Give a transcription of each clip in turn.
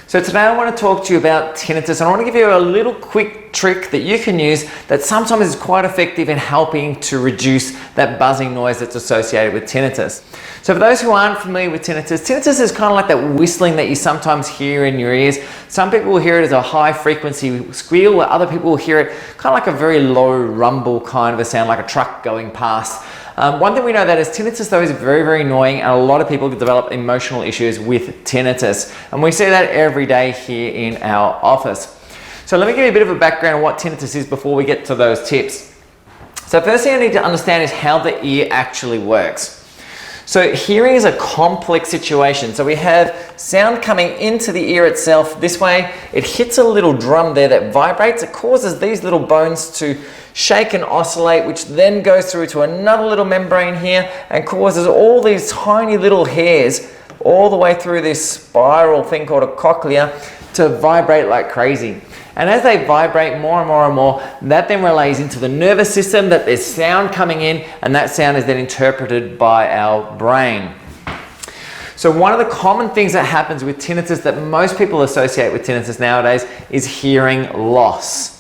So today I want to talk to you about tinnitus, and I want to give you a little quick trick that you can use that sometimes is quite effective in helping to reduce that buzzing noise that's associated with tinnitus. So for those who aren't familiar with tinnitus, tinnitus is kind of like that whistling that you sometimes hear in your ears. Some people will hear it as a high frequency squeal, where other people will hear it kind of like a very low rumble kind of a sound, like a truck going past. One thing we know that is tinnitus though is very, very annoying, and a lot of people develop emotional issues with tinnitus. And we see that every day here in our office. So let me give you a bit of a background on what tinnitus is before we get to those tips. So first thing I need to understand is how the ear actually works. So hearing is a complex situation. So we have sound coming into the ear itself this way. It hits a little drum there that vibrates. It causes these little bones to shake and oscillate, which then goes through to another little membrane here and causes all these tiny little hairs all the way through this spiral thing called a cochlea to vibrate like crazy. And as they vibrate more and more and more, that then relays into the nervous system that there's sound coming in, and that sound is then interpreted by our brain. So one of the common things that happens with tinnitus that most people associate with tinnitus nowadays is hearing loss.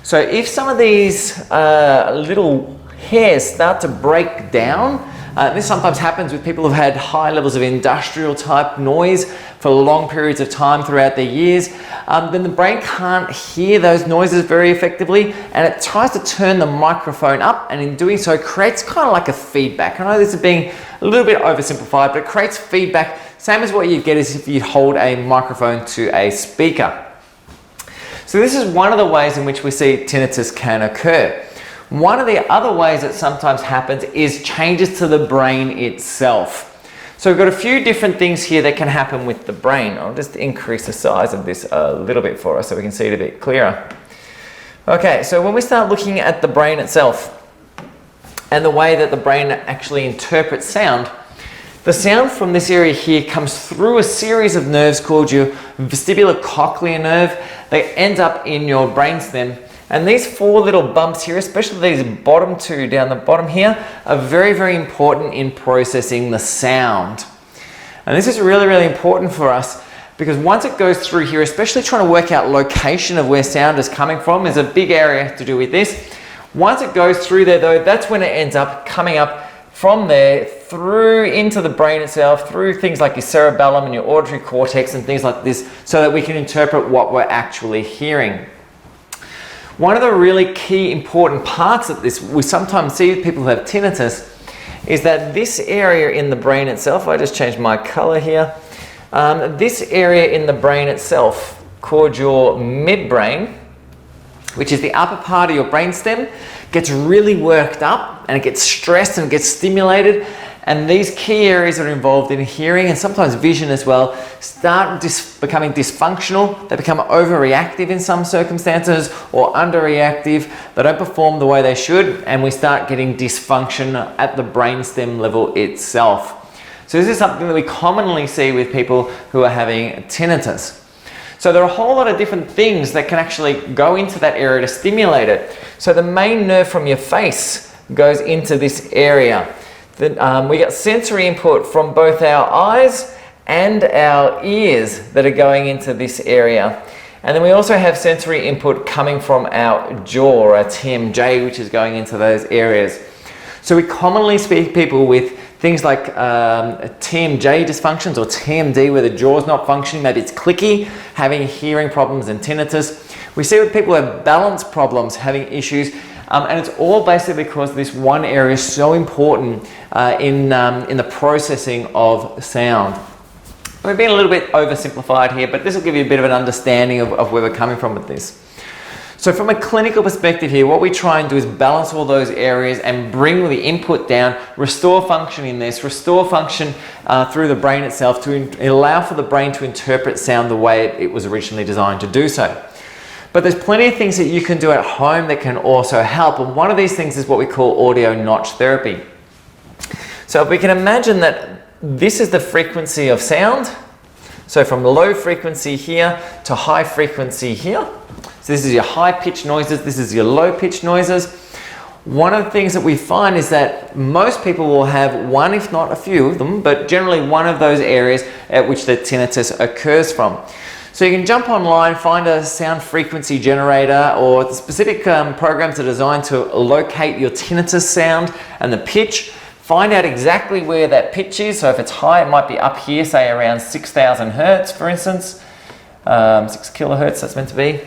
So if some of these little hairs start to break down, this sometimes happens with people who've had high levels of industrial type noise for long periods of time throughout their years, then the brain can't hear those noises very effectively, and it tries to turn the microphone up, and in doing so creates kind of like a feedback. I know this is being a little bit oversimplified, but it creates feedback, same as what you get is if you hold a microphone to a speaker. So this is one of the ways in which we see tinnitus can occur. One of the other ways that sometimes happens is changes to the brain itself. So we've got a few different things here that can happen with the brain. I'll just increase the size of this a little bit for us so we can see it a bit clearer. Okay, so when we start looking at the brain itself and the way that the brain actually interprets sound, the sound from this area here comes through a series of nerves called your vestibulocochlear nerve. They end up in your brainstem. And these four little bumps here, especially these bottom two down the bottom here, are very, very important in processing the sound. And this is really, really important for us because once it goes through here, especially trying to work out location of where sound is coming from, is a big area to do with this. Once it goes through there though, that's when it ends up coming up from there through into the brain itself, through things like your cerebellum and your auditory cortex and things like this, so that we can interpret what we're actually hearing. One of the really key important parts of this, we sometimes see with people who have tinnitus, is that this area in the brain itself, I just changed my color here, this area in the brain itself called your midbrain, which is the upper part of your brainstem, gets really worked up and it gets stressed and gets stimulated, and these key areas that are involved in hearing and sometimes vision as well start becoming dysfunctional. They become overreactive in some circumstances or underreactive. They don't perform the way they should, and we start getting dysfunction at the brainstem level itself. So this is something that we commonly see with people who are having tinnitus. So there are a whole lot of different things that can actually go into that area to stimulate it. So the main nerve from your face goes into this area. Then we get sensory input from both our eyes and our ears that are going into this area. And then we also have sensory input coming from our jaw, or our TMJ, which is going into those areas. So we commonly see people with things like TMJ dysfunctions or TMD, where the jaw's not functioning, maybe it's clicky, having hearing problems and tinnitus. We see with people who have balance problems having issues, and it's all basically because this one area is so important in the processing of sound. We've been a little bit oversimplified here, but this will give you a bit of an understanding of where we're coming from with this. So from a clinical perspective here, what we try and do is balance all those areas and bring the input down, restore function in this, restore function through the brain itself to allow for the brain to interpret sound the way it was originally designed to do so. But there's plenty of things that you can do at home that can also help, and one of these things is what we call audio notch therapy. So if we can imagine that this is the frequency of sound, so from low frequency here to high frequency here. So this is your high pitched noises, this is your low pitched noises. One of the things that we find is that most people will have one, if not a few of them, but generally one of those areas at which the tinnitus occurs from. So you can jump online, find a sound frequency generator or the specific programs that are designed to locate your tinnitus sound and the pitch. Find out exactly where that pitch is. So if it's high, it might be up here, say around 6,000 hertz, for instance. 6 kilohertz, that's meant to be.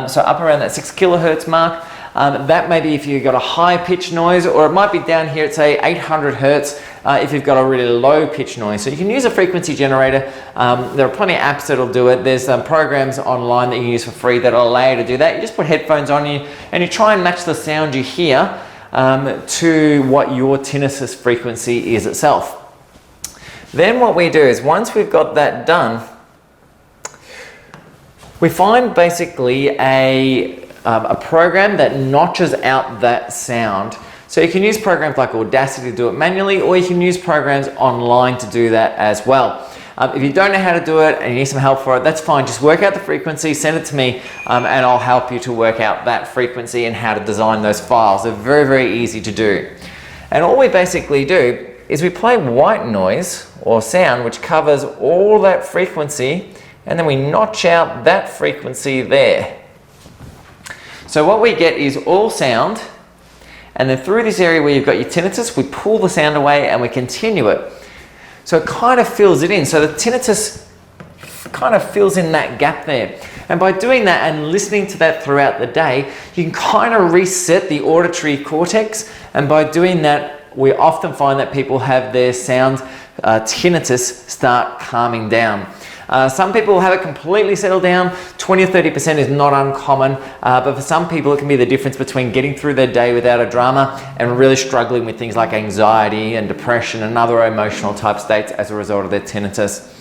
So up around that 6 kilohertz mark. That may be if you've got a high pitch noise, or it might be down here at say 800 hertz if you've got a really low pitch noise. So you can use a frequency generator. There are plenty of apps that'll do it. There's programs online that you can use for free that'll allow you to do that. You just put headphones on you and you try and match the sound you hear to what your tinnitus frequency is itself. Then what we do is, once we've got that done, we find basically a program that notches out that sound. So you can use programs like Audacity to do it manually, or you can use programs online to do that as well. If you don't know how to do it and you need some help for it, that's fine. Just work out the frequency, send it to me, and I'll help you to work out that frequency and how to design those files. They're very, very easy to do. And all we basically do is we play white noise or sound which covers all that frequency, and then we notch out that frequency there. So what we get is all sound, and then through this area where you've got your tinnitus, we pull the sound away and we continue it. So it kind of fills it in. So the tinnitus kind of fills in that gap there. And by doing that and listening to that throughout the day, you can kind of reset the auditory cortex. And by doing that, we often find that people have their sound tinnitus start calming down. Some people have it completely settled down. 20 or 30% is not uncommon, but for some people it can be the difference between getting through their day without a drama and really struggling with things like anxiety and depression and other emotional type states as a result of their tinnitus.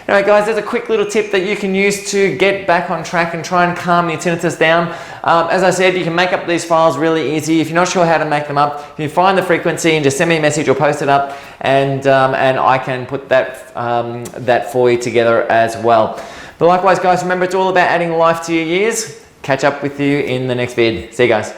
Anyway guys, there's a quick little tip that you can use to get back on track and try and calm your tinnitus down. As I said, you can make up these files really easy. If you're not sure how to make them up, you can find the frequency and just send me a message or post it up, and I can put that for you together as well. But likewise guys, remember, it's all about adding life to your years. Catch up with you in the next vid. See you guys.